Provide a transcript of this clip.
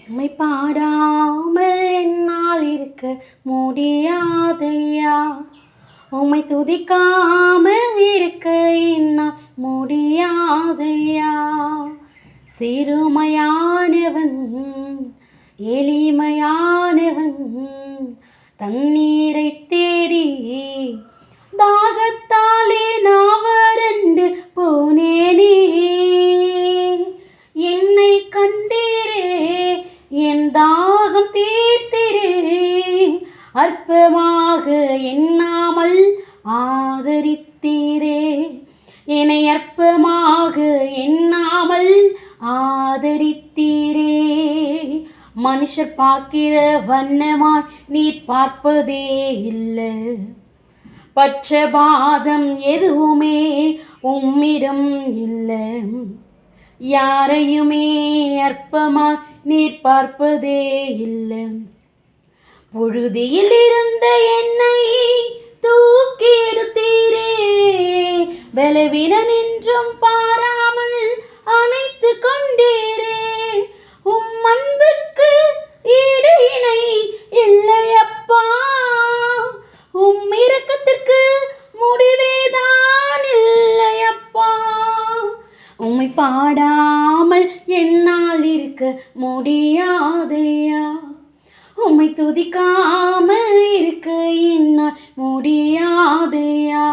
உம்மை பாடாமல் என்னால் இருக்க முடியாதையா. உம்மை துதிக்காமல் இருக்க என்னால் முடியாதையா. சிறுமையானவன் எளிமையானவன் தண்ணீரை தேடி தாகத்தாலே நான் வறண்டு போனேனே. என்னை கண்டீரே, என் தாகம் தீர்த்திரே, அற்பமாக எண்ணாமல் ஆதரித்தீரே. என்னை அற்பமாக எண்ணாமல் ஆதரித்தீரே. மனுஷர் பார்க்கிற வண்ணமாய் நீர் பார்ப்பதே இல்லை. பட்சபாதம் எதுவுமே உம்மிடம் இல்லை. யாரையுமே அற்பமாய் நீர் பார்ப்பதே இல்லை. புழுதியில் இருந்த என்னை தூக்கி எடுத்தீரே. பலவீனன் என்றும் பாராமல் அணைத்து கொண்டீரே. உம் அன்புக்கு ஈடு இணை இல்லையப்பா. உம் இரக்கத்திற்கு முடிவேதான் இல்லையப்பா. உம்மை பாடாமல் என்னால் இருக்க முடியாதையா. உம்மை துதிக்காமல் இருக்க என்னால் முடியாதையா.